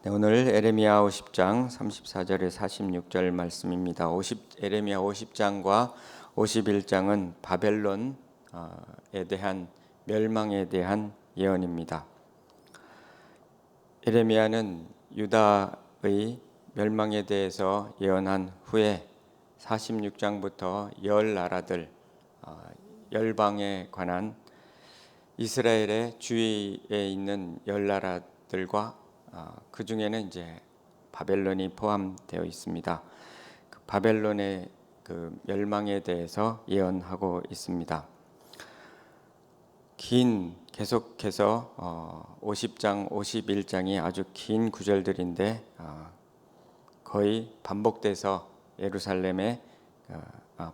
네, 오늘 에레미야 50장 34절에 46절 말씀입니다. 에레미야 50장과 51장은 바벨론에 대한 멸망에 대한 예언입니다. 에레미야는 유다의 멸망에 대해서 예언한 후에 46장부터 열 나라들, 열방에 관한 이스라엘의 주위에 있는 열 나라들과 그 중에는 이제 바벨론이 포함되어 있습니다. 그 바벨론의 그 멸망에 대해서 예언하고 있습니다. 계속해서 50장, 51장이 아주 긴 구절들인데 거의 반복돼서 예루살렘의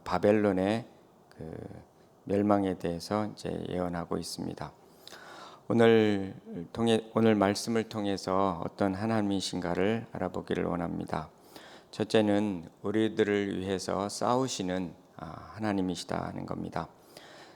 바벨론의 그 멸망에 대해서 이제 예언하고 있습니다. 오늘 말씀을 통해서 어떤 하나님이신가를 알아보기를 원합니다. 첫째는 우리들을 위해서 싸우시는 하나님이시다는 겁니다.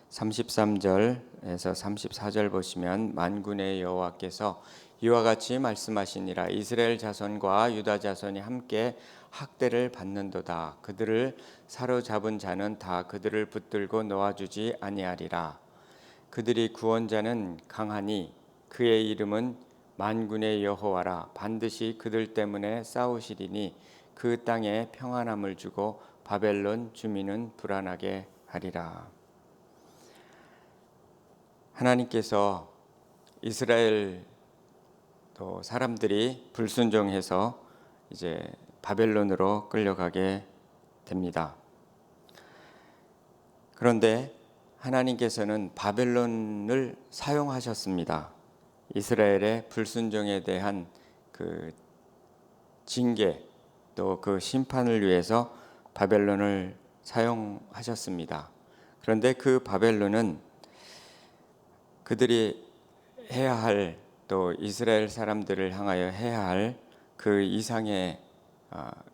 33절에서 34절 보시면 만군의 여호와께서 이와 같이 말씀하시니라. 이스라엘 자손과 유다 자손이 함께 학대를 받는도다. 그들을 사로잡은 자는 다 그들을 붙들고 놓아주지 아니하리라. 그들이 구원자는 강하니 그의 이름은 만군의 여호와라. 반드시 그들 때문에 싸우시리니 그 땅에 평안함을 주고 바벨론 주민은 불안하게 하리라. 하나님께서 이스라엘 또 사람들이 불순종해서 이제 바벨론으로 끌려가게 됩니다. 그런데 하나님께서는 바벨론을 사용하셨습니다. 이스라엘의 불순종에 대한 그 징계 또 그 심판을 위해서 바벨론을 사용하셨습니다. 그런데 그 바벨론은 그들이 해야 할 또 이스라엘 사람들을 향하여 해야 할 그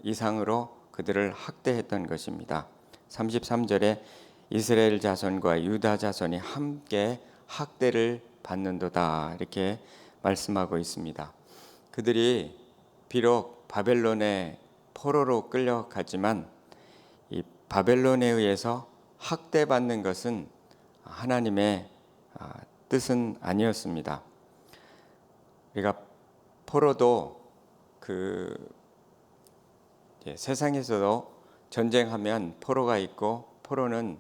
이상으로 그들을 학대했던 것입니다. 33절에 이스라엘 자손과 유다 자손이 함께 학대를 받는도다 이렇게 말씀하고 있습니다. 그들이 비록 바벨론의 포로로 끌려가지만 이 바벨론에 의해서 학대받는 것은 하나님의 뜻은 아니었습니다. 우리가 포로도 세상에서도 전쟁하면 포로가 있고 포로는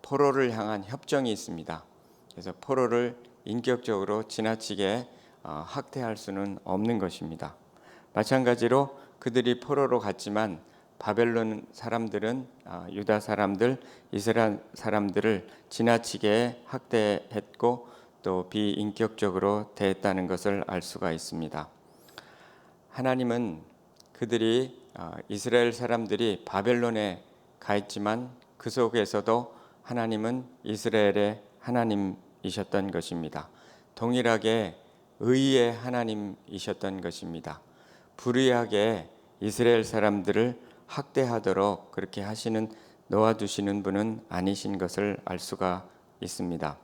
포로를 향한 협정이 있습니다. 그래서 포로를 인격적으로 지나치게 학대할 수는 없는 것입니다. 마찬가지로 그들이 포로로 갔지만 바벨론 사람들은 유다 사람들, 이스라엘 사람들을 지나치게 학대했고 또 비인격적으로 대했다는 것을 알 수가 있습니다. 하나님은 그들이 이스라엘 사람들이 바벨론에 가 있지만 그 속에서도 하나님은 이스라엘의 하나님이셨던 것입니다. 동일하게 의의 하나님이셨던 것입니다. 불의하게 이스라엘 사람들을 학대하도록 그렇게 놓아두시는 분은 아니신 것을 알 수가 있습니다.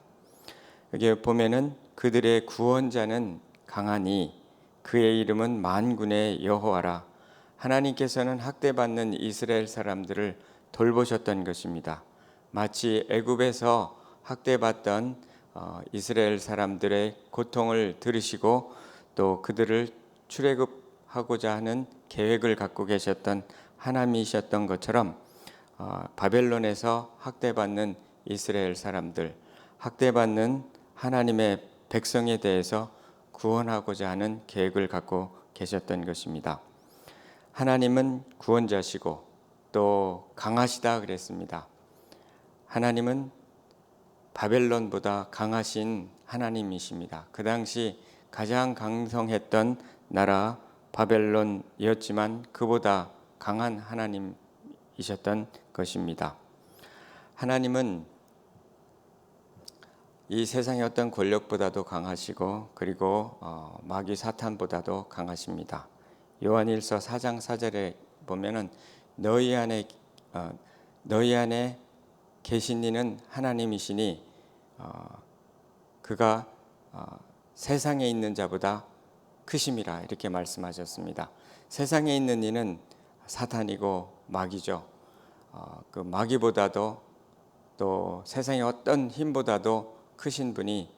여기 보면은 그들의 구원자는 강하니 그의 이름은 만군의 여호와라. 하나님께서는 학대받는 이스라엘 사람들을 돌보셨던 것입니다. 마치 애굽에서 학대받던 이스라엘 사람들의 고통을 들으시고 또 그들을 출애굽하고자 하는 계획을 갖고 계셨던 하나님이셨던 것처럼 바벨론에서 학대받는 이스라엘 사람들, 학대받는 하나님의 백성에 대해서 구원하고자 하는 계획을 갖고 계셨던 것입니다. 하나님은 구원자시고 또 강하시다 그랬습니다. 하나님은 바벨론보다 강하신 하나님이십니다. 그 당시 가장 강성했던 나라 바벨론이었지만 그보다 강한 하나님이셨던 것입니다. 하나님은 이 세상의 어떤 권력보다도 강하시고 그리고 마귀 사탄보다도 강하십니다. 요한일서 4장 4절에 보면은 너희 안에 계신 이는 하나님이시니 그가 세상에 있는 자보다 크심이라 이렇게 말씀하셨습니다. 세상에 있는 이는 사탄이고 마귀죠. 그 마귀보다도 또 세상의 어떤 힘보다도 크신 분이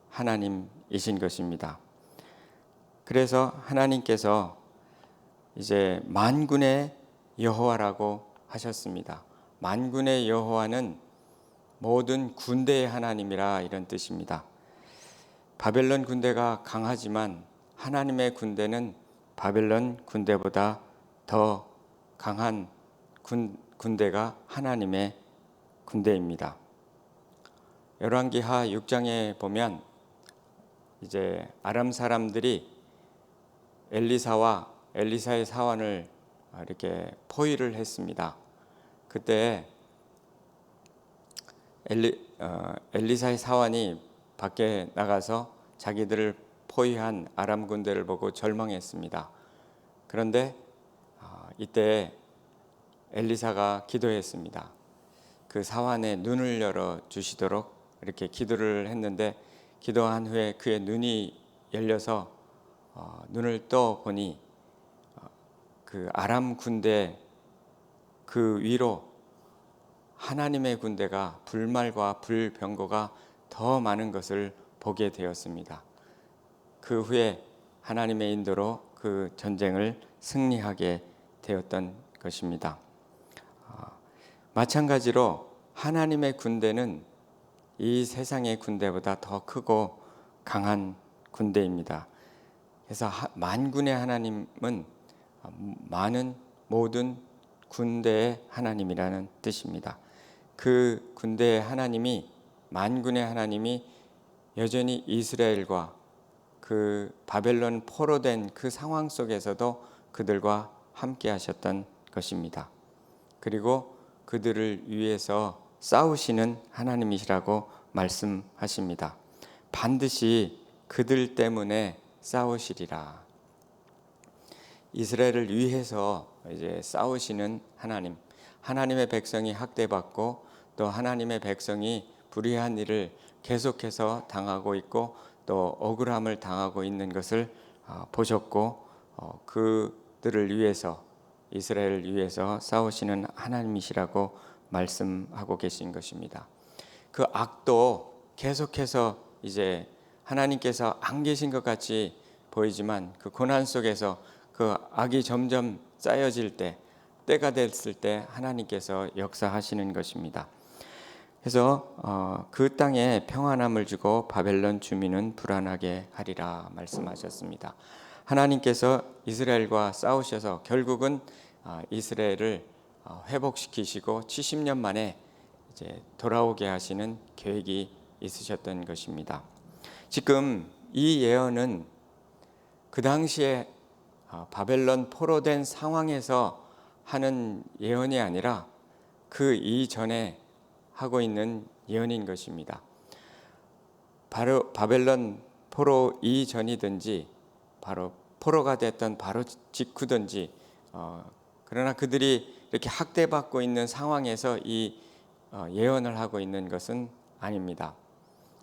하나님이신 것입니다. 그래서 하나님께서 이제 만군의 여호와라고 하셨습니다. 만군의 여호와는 모든 군대의 하나님이라 이런 뜻입니다. 바벨론 군대가 강하지만 하나님의 군대는 바벨론 군대보다 더 강한 군대가 하나님의 군대입니다. 열왕기하 6장에 보면 이제 아람 사람들이 엘리사와 엘리사의 사환을 이렇게 포위를 했습니다. 그때 엘리사의 사환이 밖에 나가서 자기들을 포위한 아람 군대를 보고 절망했습니다. 그런데 이때 엘리사가 기도했습니다. 그 사환의 눈을 열어 주시도록 이렇게 기도를 했는데, 기도한 후에 그의 눈이 열려서 눈을 떠 보니 그 아람 군대 그 위로 하나님의 군대가 불말과 불병거가 더 많은 것을 보게 되었습니다. 그 후에 하나님의 인도로 그 전쟁을 승리하게 되었던 것입니다. 마찬가지로 하나님의 군대는 이 세상의 군대보다 더 크고 강한 군대입니다. 그래서 만군의 하나님은 많은 모든 군대의 하나님이라는 뜻입니다. 그 군대의 하나님이, 만군의 하나님이 여전히 이스라엘과 그 바벨론 포로된 그 상황 속에서도 그들과 함께 하셨던 것입니다. 그리고 그들을 위해서 싸우시는 하나님이시라고 말씀하십니다. 반드시 그들 때문에 싸우시리라. 이스라엘을 위해서 이제 싸우시는 하나님, 하나님의 백성이 학대받고 또 하나님의 백성이 불의한 일을 계속해서 당하고 있고 또 억울함을 당하고 있는 것을 보셨고 그들을 위해서, 이스라엘을 위해서 싸우시는 하나님이시라고 말씀하고 계신 것입니다. 그 악도 계속해서 이제 하나님께서 안 계신 것 같이 보이지만 그 고난 속에서 그 악이 점점 쌓여질 때, 때가 됐을 때 하나님께서 역사하시는 것입니다. 그래서 그 땅에 평안함을 주고 바벨론 주민은 불안하게 하리라 말씀하셨습니다. 하나님께서 이스라엘과 싸우셔서 결국은 이스라엘을 회복시키시고 70년 만에 이제 돌아오게 하시는 계획이 있으셨던 것입니다. 지금 이 예언은 그 당시에 바벨론 포로된 상황에서 하는 예언이 아니라 그 이전에 하고 있는 예언인 것입니다. 바로 바벨론 포로 이전이든지 바로 포로가 됐던 바로 직후든지 그러나 그들이 이렇게 학대받고 있는 상황에서 이 예언을 하고 있는 것은 아닙니다.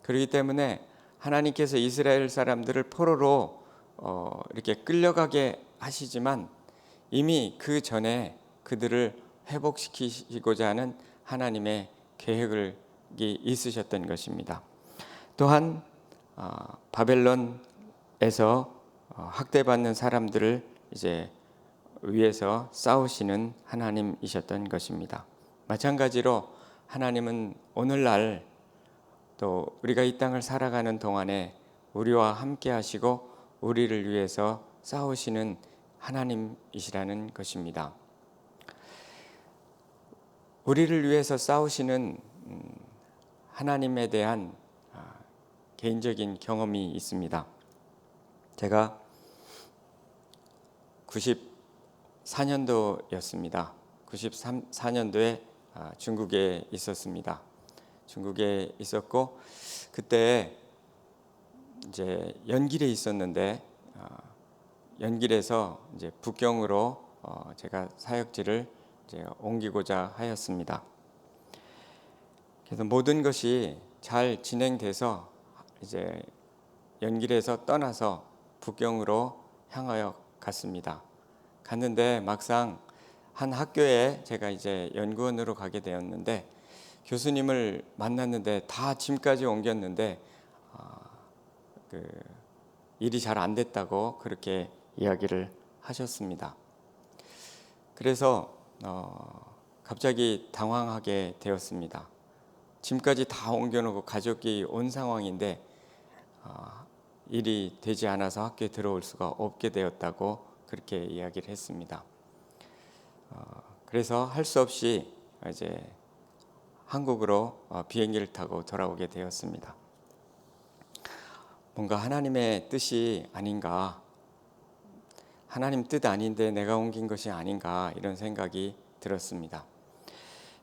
그렇기 때문에 하나님께서 이스라엘 사람들을 포로로 이렇게 끌려가게 하시지만 이미 그 전에 그들을 회복시키시고자 하는 하나님의 계획이 있으셨던 것입니다. 또한 바벨론에서 학대받는 사람들을 이제 위해서 싸우시는 하나님이셨던 것입니다. 마찬가지로 하나님은 오늘날 또 우리가 이 땅을 살아가는 동안에 우리와 함께 하시고 우리를 위해서 싸우시는 하나님이시라는 것입니다. 우리를 위해서 싸우시는 하나님에 대한 개인적인 경험이 있습니다. 제가 94년도였습니다. 94년도에 중국에 있었습니다. 중국에 있었고 그때 이제 연길에 있었는데 연길에서 이제 북경으로 제가 사역지를 이제 옮기고자 하였습니다. 그래서 모든 것이 잘 진행돼서 이제 연길에서 떠나서 북경으로 향하여 갔습니다. 갔는데 막상 한 학교에 제가 이제 연구원으로 가게 되었는데 교수님을 만났는데 다 짐까지 옮겼는데 그 일이 잘 안 됐다고 그렇게 이야기를 하셨습니다. 그래서 갑자기 당황하게 되었습니다. 짐까지 다 옮겨놓고 가족이 온 상황인데 일이 되지 않아서 학교에 들어올 수가 없게 되었다고 그렇게 이야기를 했습니다. 그래서 할 수 없이 이제 한국으로 비행기를 타고 돌아오게 되었습니다. 뭔가 하나님의 뜻이 아닌가, 하나님 뜻 아닌데 내가 옮긴 것이 아닌가 이런 생각이 들었습니다.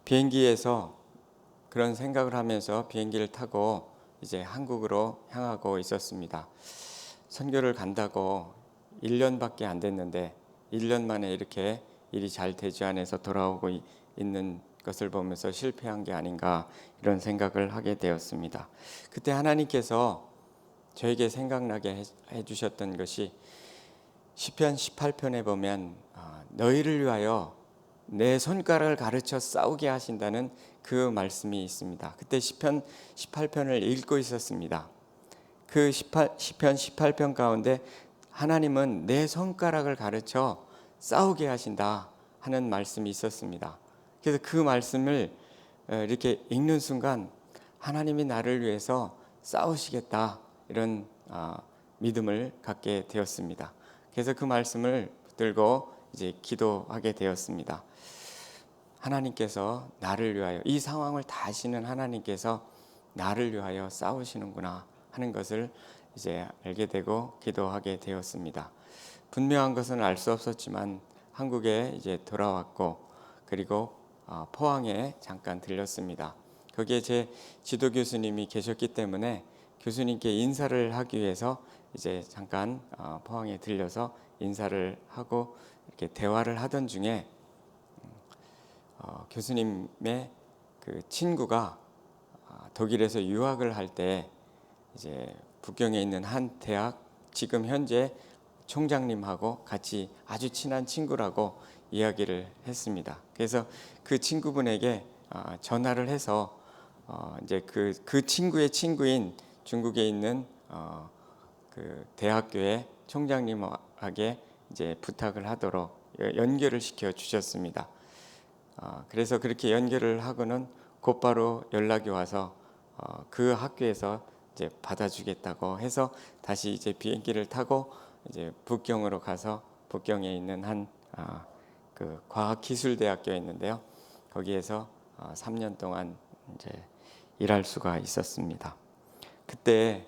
비행기에서 그런 생각을 하면서 비행기를 타고 이제 한국으로 향하고 있었습니다. 선교를 간다고 1년밖에 안 됐는데 1년 만에 이렇게 일이 잘 되지 않아서 돌아오고 있는 것을 보면서 실패한 게 아닌가 이런 생각을 하게 되었습니다. 그때 하나님께서 저에게 생각나게 해주셨던 것이 시편 18편에 보면 너희를 위하여 내 손가락을 가르쳐 싸우게 하신다는 그 말씀이 있습니다. 그때 시편 18편을 읽고 있었습니다. 그 시편 18편 가운데 하나님은 내 손가락을 가르쳐 싸우게 하신다 하는 말씀이 있었습니다. 그래서 그 말씀을 이렇게 읽는 순간 하나님이 나를 위해서 싸우시겠다 이런 믿음을 갖게 되었습니다. 그래서 그 말씀을 붙들고 이제 기도하게 되었습니다. 하나님께서 나를 위하여 이 상황을 다 아시는 하나님께서 나를 위하여 싸우시는구나 하는 것을 이제 알게 되고 기도하게 되었습니다. 분명한 것은 알 수 없었지만 한국에 이제 돌아왔고 그리고 포항에 잠깐 들렸습니다. 거기에 제 지도 교수님이 계셨기 때문에 교수님께 인사를 하기 위해서 이제 잠깐 포항에 들려서 인사를 하고 이렇게 대화를 하던 중에 교수님의 그 친구가 독일에서 유학을 할 때 이제 북경에 있는 한 대학 지금 현재 총장님하고 같이 아주 친한 친구라고 이야기를 했습니다. 그래서 그 친구분에게 전화를 해서 이제 그 친구의 친구인 중국에 있는 그 대학교의 총장님에게 이제 부탁을 하도록 연결을 시켜 주셨습니다. 그래서 그렇게 연결을 하고는 곧바로 연락이 와서 그 학교에서 이제 받아주겠다고 해서 다시 이제 비행기를 타고 이제 북경으로 가서 북경에 있는 한 그 과학기술대학교에 있는데요. 거기에서 3년 동안 이제 일할 수가 있었습니다. 그때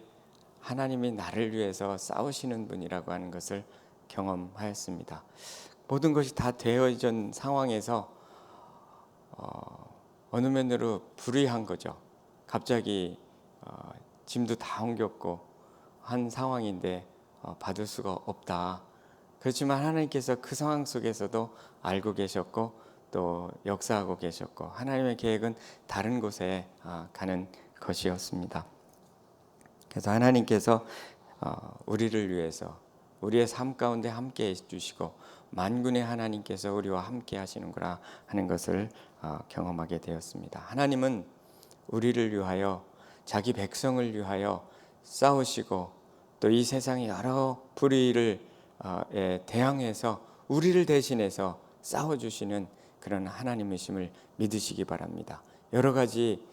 하나님이 나를 위해서 싸우시는 분이라고 하는 것을 경험하였습니다. 모든 것이 다 되어진 상황에서 어느 면으로 불의한 거죠. 갑자기 짐도 다 옮겼고 한 상황인데 받을 수가 없다. 그렇지만 하나님께서 그 상황 속에서도 알고 계셨고 또 역사하고 계셨고 하나님의 계획은 다른 곳에 가는 것이었습니다. 그래서 하나님께서 우리를 위해서 우리의 삶 가운데 함께 해주시고 만군의 하나님께서 우리와 함께 하시는구나 하는 것을 경험하게 되었습니다. 하나님은 우리를 위하여 자기 백성을 위하여 싸우시고 또 이 세상의 여러 불의를 대항해서 우리를 대신해서 싸워주시는 그런 하나님이심을 믿으시기 바랍니다. 여러 가지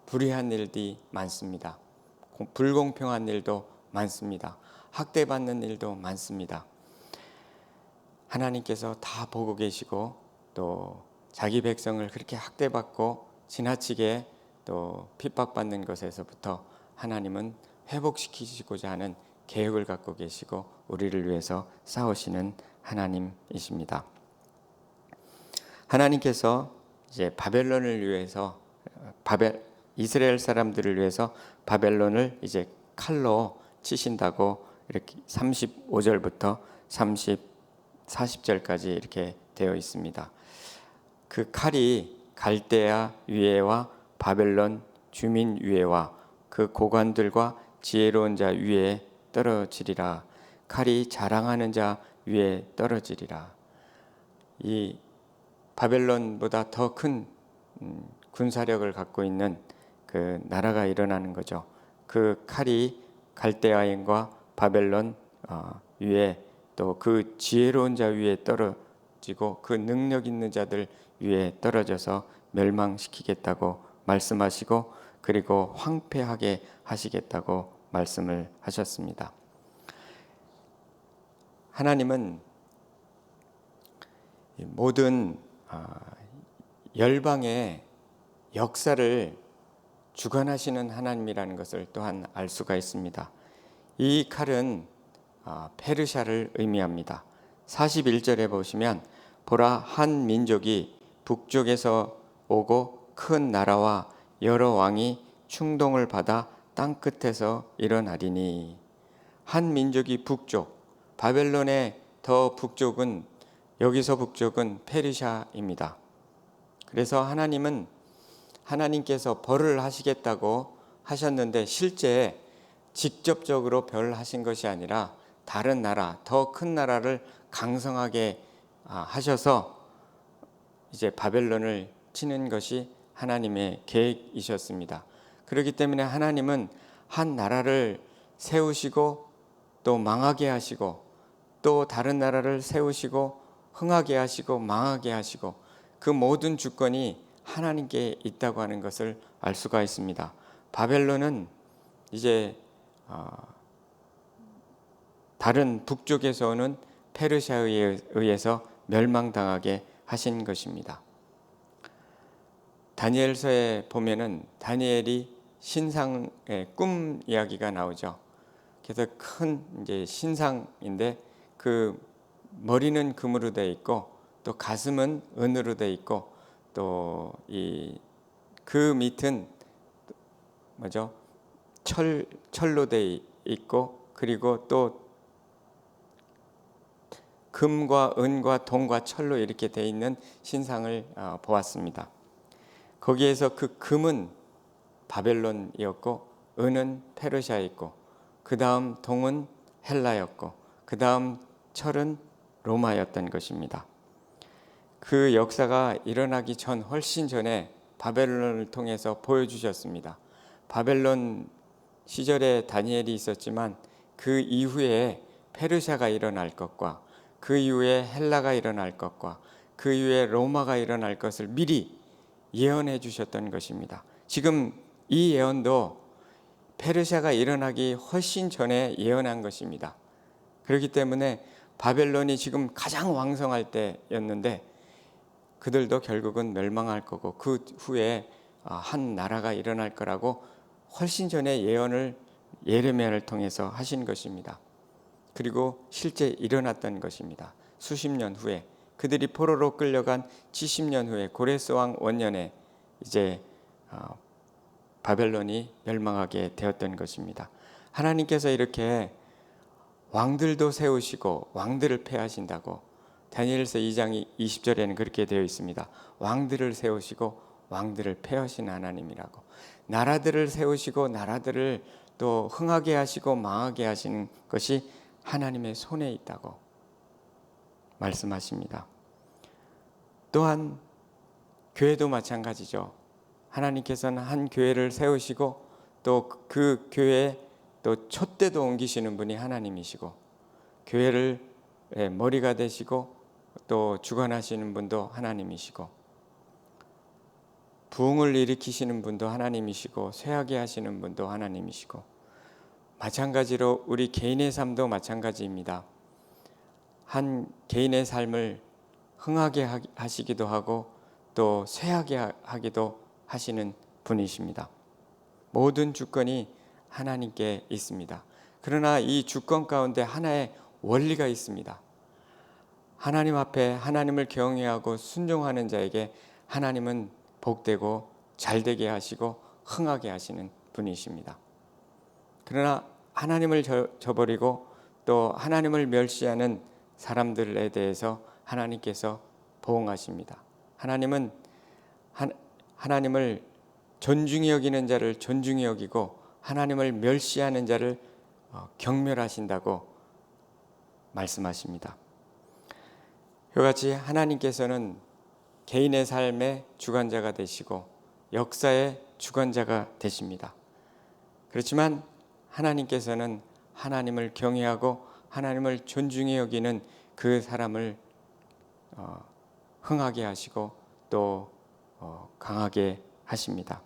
불의한 일들이 많습니다. 불공평한 일도 많습니다. 학대받는 일도 많습니다. 하나님께서 다 보고 계시고 또 자기 백성을 그렇게 학대받고 지나치게 또 핍박받는 것에서부터 하나님은 회복시키시고자 하는 계획을 갖고 계시고 우리를 위해서 싸우시는 하나님이십니다. 하나님께서 이제 바벨론을 위해서 이스라엘 사람들을 위해서 바벨론을 이제 칼로 치신다고 이렇게 35절부터 40절까지 이렇게 되어 있습니다. 그 칼이 갈대아 위에와 바벨론 주민 위에와 그 고관들과 지혜로운 자 위에 떨어지리라. 칼이 자랑하는 자 위에 떨어지리라. 이 바벨론보다 더 큰 군사력을 갖고 있는 그 나라가 일어나는 거죠. 그 칼이 갈대아인과 바벨론 위에, 또 그 지혜로운 자 위에 떨어지고 그 능력 있는 자들 위에 떨어져서 멸망시키겠다고 말씀하시고, 그리고 황폐하게 하시겠다고 말씀을 하셨습니다. 하나님은 모든 열방의 역사를 주관하시는 하나님이라는 것을 또한 알 수가 있습니다. 이 칼은 페르시아를 의미합니다. 41절에 보시면 보라, 한 민족이 북쪽에서 오고 큰 나라와 여러 왕이 충동을 받아 땅끝에서 일어나리니. 한 민족이 북쪽, 바벨론의 더 북쪽은, 여기서 북쪽은 페르시아입니다. 그래서 하나님께서 벌을 하시겠다고 하셨는데, 실제 직접적으로 벌하신 것이 아니라 다른 나라, 더 큰 나라를 강성하게 하셔서 이제 바벨론을 치는 것이 하나님의 계획이셨습니다. 그렇기 때문에 하나님은 한 나라를 세우시고 또 망하게 하시고, 또 다른 나라를 세우시고 흥하게 하시고 망하게 하시고, 그 모든 주권이 하나님께 있다고 하는 것을 알 수가 있습니다. 바벨론은 이제 다른 북쪽에서 오는 페르시아에 의해서 멸망당하게 하신 것입니다. 다니엘서에 보면은 다니엘이 신상의 꿈 이야기가 나오죠. 그래서 큰 이제 신상인데, 그 머리는 금으로 되어 있고 또 가슴은 은으로 되어 있고, 또 그 밑은 뭐죠? 철로 되어 있고, 그리고 또 금과 은과 동과 철로 이렇게 되어 있는 신상을 보았습니다. 거기에서 그 금은 바벨론이었고, 은은 페르시아였고, 그 다음 동은 헬라였고, 그 다음 철은 로마였던 것입니다. 그 역사가 일어나기 전, 훨씬 전에 바벨론을 통해서 보여주셨습니다. 바벨론 시절에 다니엘이 있었지만 그 이후에 페르시아가 일어날 것과, 그 이후에 헬라가 일어날 것과, 그 이후에 로마가 일어날 것을 미리 예언해 주셨던 것입니다. 지금 이 예언도 페르시아가 일어나기 훨씬 전에 예언한 것입니다. 그렇기 때문에 바벨론이 지금 가장 왕성할 때였는데, 그들도 결국은 멸망할 거고 그 후에 한 나라가 일어날 거라고 훨씬 전에 예언을 예레미야를 통해서 하신 것입니다. 그리고 실제 일어났던 것입니다. 수십 년 후에, 그들이 포로로 끌려간 70년 후에 고레스 왕 원년에 이제 바벨론이 멸망하게 되었던 것입니다. 하나님께서 이렇게 왕들도 세우시고 왕들을 폐하신다고 다니엘서 2장 20절에는 그렇게 되어 있습니다. 왕들을 세우시고 왕들을 폐하신 하나님이라고. 나라들을 세우시고 나라들을 또 흥하게 하시고 망하게 하시는 것이 하나님의 손에 있다고 말씀하십니다. 또한 교회도 마찬가지죠. 하나님께서는 한 교회를 세우시고 또 그 교회에 또 촛대도 옮기시는 분이 하나님이시고, 교회를 머리가 되시고 또 주관하시는 분도 하나님이시고, 부흥을 일으키시는 분도 하나님이시고, 쇠하게 하시는 분도 하나님이시고, 마찬가지로 우리 개인의 삶도 마찬가지입니다. 한 개인의 삶을 흥하게 하시기도 하고 또 쇠하게 하기도 하시는 분이십니다. 모든 주권이 하나님께 있습니다. 그러나 이 주권 가운데 하나의 원리가 있습니다. 하나님 앞에 하나님을 경외하고 순종하는 자에게 하나님은 복되고 잘되게 하시고 흥하게 하시는 분이십니다. 그러나 하나님을 저버리고 또 하나님을 멸시하는 사람들에 대해서 하나님께서 보응하십니다. 하나님을 존중히 여기는 자를 존중히 여기고 하나님을 멸시하는 자를 경멸하신다고 말씀하십니다. 이같이 하나님께서는 개인의 삶의 주관자가 되시고 역사의 주관자가 되십니다. 그렇지만 하나님께서는 하나님을 경외하고 하나님을 존중히 여기는 그 사람을 흥하게 하시고 또 강하게 하십니다.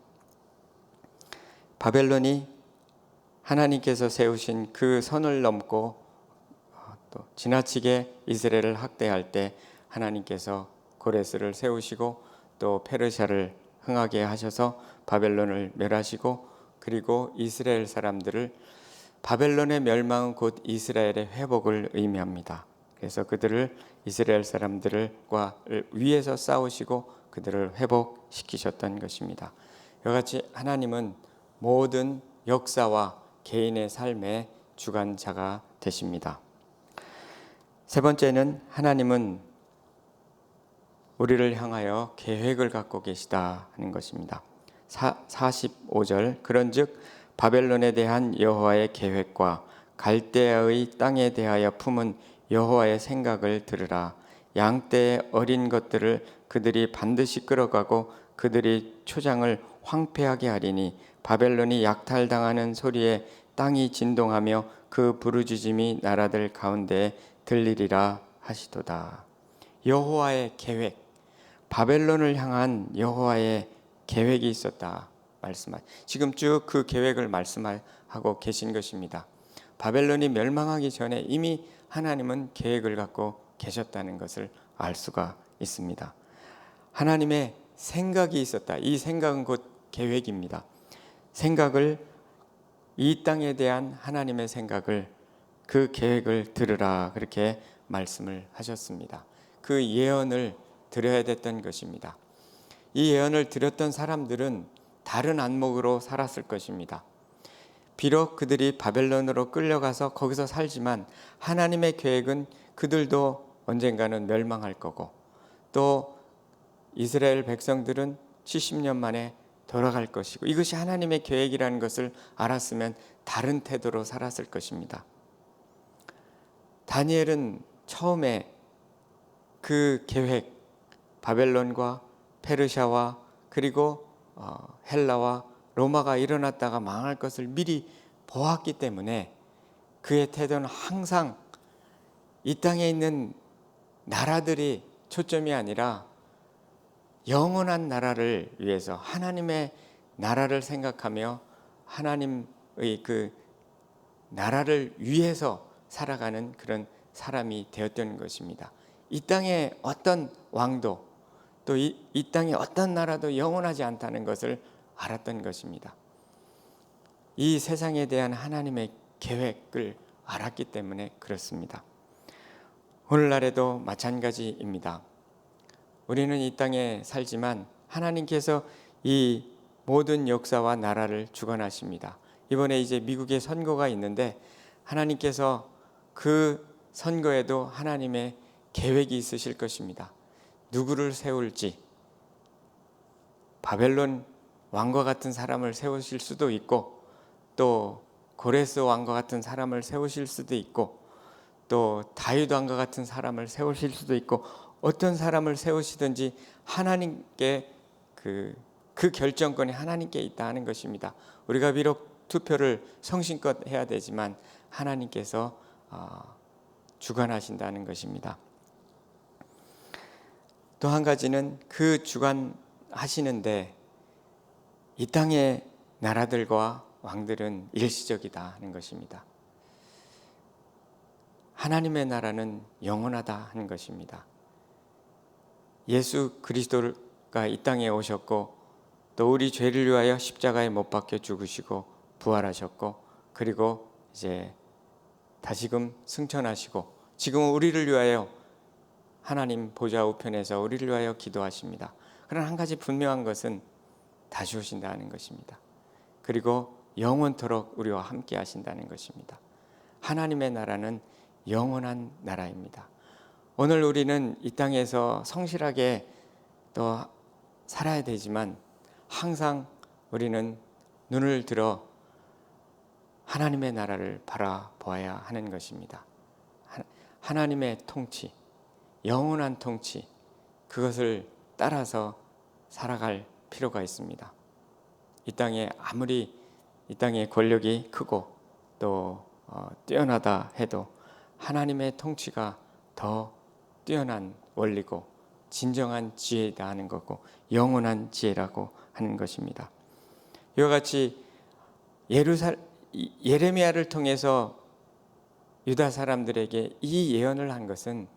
바벨론이 하나님께서 세우신 그 선을 넘고 또 지나치게 이스라엘을 학대할 때 하나님께서 고레스를 세우시고 또 페르시아를 흥하게 하셔서 바벨론을 멸하시고 그리고 이스라엘 사람들을 바벨론의 멸망은 곧 이스라엘의 회복을 의미합니다. 그래서 그들을 이스라엘 사람들과 위에서 싸우시고 그들을 회복시키셨던 것입니다. 이같이 하나님은 모든 역사와 개인의 삶의 주관자가 되십니다. 세 번째는 하나님은 우리를 향하여 계획을 갖고 계시다 하는 것입니다. 45절 그런즉 바벨론에 대한 여호와의 계획과 갈대아의 땅에 대하여 품은 여호와의 생각을 들으라. 양떼의 어린 것들을 그들이 반드시 끌어가고 그들이 초장을 황폐하게 하리니 바벨론이 약탈당하는 소리에 땅이 진동하며 그 부르짖음이 나라들 가운데에 들리리라 하시도다. 여호와의 계획, 바벨론을 향한 여호와의 계획이 있었다 지금 쭉 그 계획을 말씀하고 계신 것입니다. 바벨론이 멸망하기 전에 이미 하나님은 계획을 갖고 계셨다는 것을 알 수가 있습니다. 하나님의 생각이 있었다. 이 생각은 곧 계획입니다. 생각을 이 땅에 대한 하나님의 생각을 그 계획을 들으라 그렇게 말씀을 하셨습니다. 그 예언을 드려야 됐던 것입니다. 이 예언을 드렸던 사람들은 다른 안목으로 살았을 것입니다. 비록 그들이 바벨론으로 끌려가서 거기서 살지만 하나님의 계획은 그들도 언젠가는 멸망할 거고 또 이스라엘 백성들은 70년 만에 돌아갈 것이고 이것이 하나님의 계획이라는 것을 알았으면 다른 태도로 살았을 것입니다. 다니엘은 처음에 그 계획, 바벨론과 페르시아와 그리고 헬라와 로마가 일어났다가 망할 것을 미리 보았기 때문에 그의 태도는 항상 이 땅에 있는 나라들이 초점이 아니라 영원한 나라를 위해서 하나님의 나라를 생각하며 하나님의 그 나라를 위해서 살아가는 그런 사람이 되었던 것입니다. 이 땅의 어떤 왕도 또 이 땅의 어떤 나라도 영원하지 않다는 것을 알았던 것입니다. 이 세상에 대한 하나님의 계획을 알았기 때문에 그렇습니다. 오늘날에도 마찬가지입니다. 우리는 이 땅에 살지만 하나님께서 이 모든 역사와 나라를 주관하십니다. 이번에 이제 미국에 선거가 있는데 하나님께서 그 선거에도 하나님의 계획이 있으실 것입니다. 누구를 세울지 바벨론 왕과 같은 사람을 세우실 수도 있고 또 고레스 왕과 같은 사람을 세우실 수도 있고 또 다윗 왕과 같은 사람을 세우실 수도 있고 어떤 사람을 세우시든지 하나님께 그 결정권이 하나님께 있다는 것입니다. 우리가 비록 투표를 성심껏 해야 되지만 하나님께서 주관하신다는 것입니다. 또 한 가지는 그 주관하시는데 이 땅의 나라들과 왕들은 일시적이다 하는 것입니다. 하나님의 나라는 영원하다 하는 것입니다. 예수 그리스도가 이 땅에 오셨고 또 우리 죄를 위하여 십자가에 못 박혀 죽으시고 부활하셨고 그리고 이제 다시금 승천하시고 지금은 우리를 위하여 하나님 보좌 우편에서 우리를 위하여 기도하십니다. 그러나 한 가지 분명한 것은 다시 오신다는 것입니다. 그리고 영원토록 우리와 함께 하신다는 것입니다. 하나님의 나라는 영원한 나라입니다. 오늘 우리는 이 땅에서 성실하게 또 살아야 되지만 항상 우리는 눈을 들어 하나님의 나라를 바라보아야 하는 것입니다. 하나님의 통치, 영원한 통치, 그것을 따라서 살아갈 필요가 있습니다. 이 땅에 아무리 이 땅의 권력이 크고 또 뛰어나다 해도 하나님의 통치가 더 뛰어난 원리고 진정한 지혜다 하는 거고 영원한 지혜라고 하는 것입니다. 이와 같이 예레미야를 통해서 유다 사람들에게 이 예언을 한 것은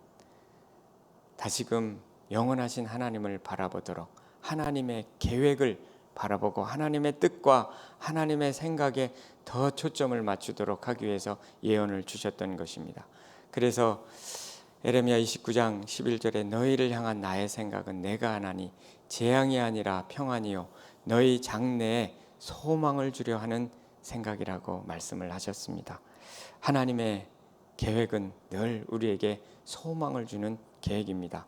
다시금 영원하신 하나님을 바라보도록 하나님의 계획을 바라보고 하나님의 뜻과 하나님의 생각에 더 초점을 맞추도록 하기 위해서 예언을 주셨던 것입니다. 그래서 예레미야 29장 11절에 너희를 향한 나의 생각은 내가 하나니 재앙이 아니라 평안이요 너희 장래에 소망을 주려 하는 생각이라고 말씀을 하셨습니다. 하나님의 계획은 늘 우리에게 소망을 주는 계획입니다.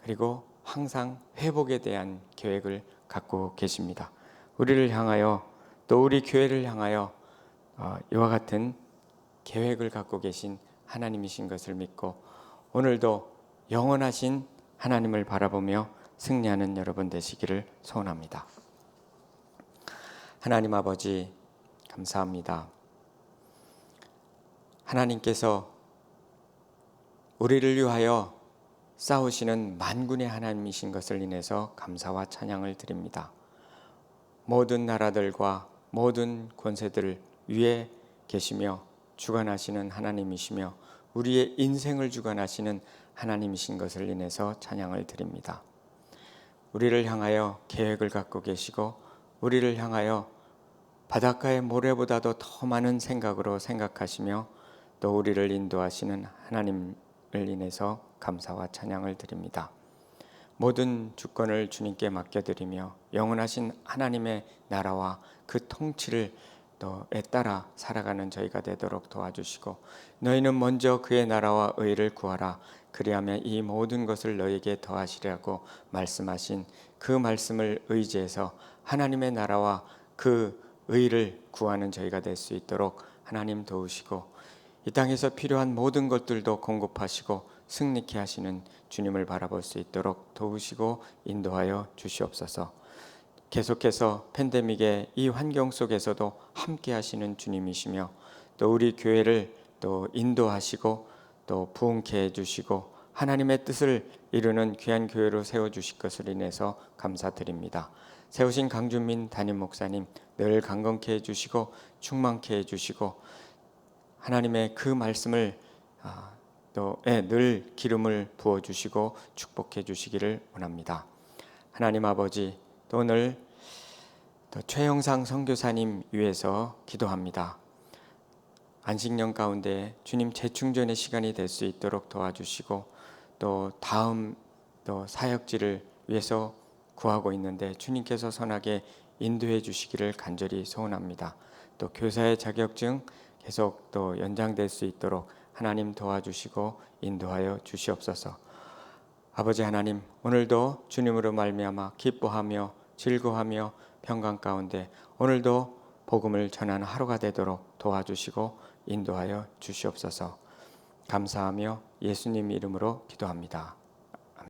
그리고 항상 회복에 대한 계획을 갖고 계십니다. 우리를 향하여 또 우리 교회를 향하여 이와 같은 계획을 갖고 계신 하나님이신 것을 믿고 오늘도 영원하신 하나님을 바라보며 승리하는 여러분 되시기를 소원합니다. 하나님 아버지 감사합니다. 하나님께서 우리를 위하여 싸우시는 만군의 하나님이신 것을 인해서 감사와 찬양을 드립니다. 모든 나라들과 모든 권세들 위에 계시며 주관하시는 하나님이시며 우리의 인생을 주관하시는 하나님이신 것을 인해서 찬양을 드립니다. 우리를 향하여 계획을 갖고 계시고 우리를 향하여 바닷가의 모래보다도 더 많은 생각으로 생각하시며 또 우리를 인도하시는 하나님을 인해서 감사와 찬양을 드립니다. 모든 주권을 주님께 맡겨드리며 영원하신 하나님의 나라와 그 통치를 또에 따라 살아가는 저희가 되도록 도와주시고 너희는 먼저 그의 나라와 의를 구하라 그리하면 이 모든 것을 너희에게 더하시리라고 말씀하신 그 말씀을 의지해서 하나님의 나라와 그 의를 구하는 저희가 될 수 있도록 하나님 도우시고 이 땅에서 필요한 모든 것들도 공급하시고 승리케 하시는 주님을 바라볼 수 있도록 도우시고 인도하여 주시옵소서. 계속해서 팬데믹의 이 환경 속에서도 함께 하시는 주님이시며 또 우리 교회를 또 인도하시고 또 부흥케 해주시고 하나님의 뜻을 이루는 귀한 교회로 세워주실 것을 인해서 감사드립니다. 세우신 강준민 담임 목사님 늘 강건케 해주시고 충만케 해주시고 하나님의 그 말씀을 또 늘 기름을 부어주시고 축복해 주시기를 원합니다. 하나님 아버지 또 오늘 또 최영상 선교사님 위해서 기도합니다. 안식년 가운데 주님 재충전의 시간이 될 수 있도록 도와주시고 또 다음 또 사역지를 위해서 구하고 있는데 주님께서 선하게 인도해 주시기를 간절히 소원합니다. 또 교사의 자격증 계속 또 연장될 수 있도록 하나님 도와주시고 인도하여 주시옵소서. 아버지 하나님 오늘도 주님으로 말미암아 기뻐하며 즐거워하며 평강 가운데 오늘도 복음을 전하는 하루가 되도록 도와주시고 인도하여 주시옵소서. 감사하며 예수님 이름으로 기도합니다.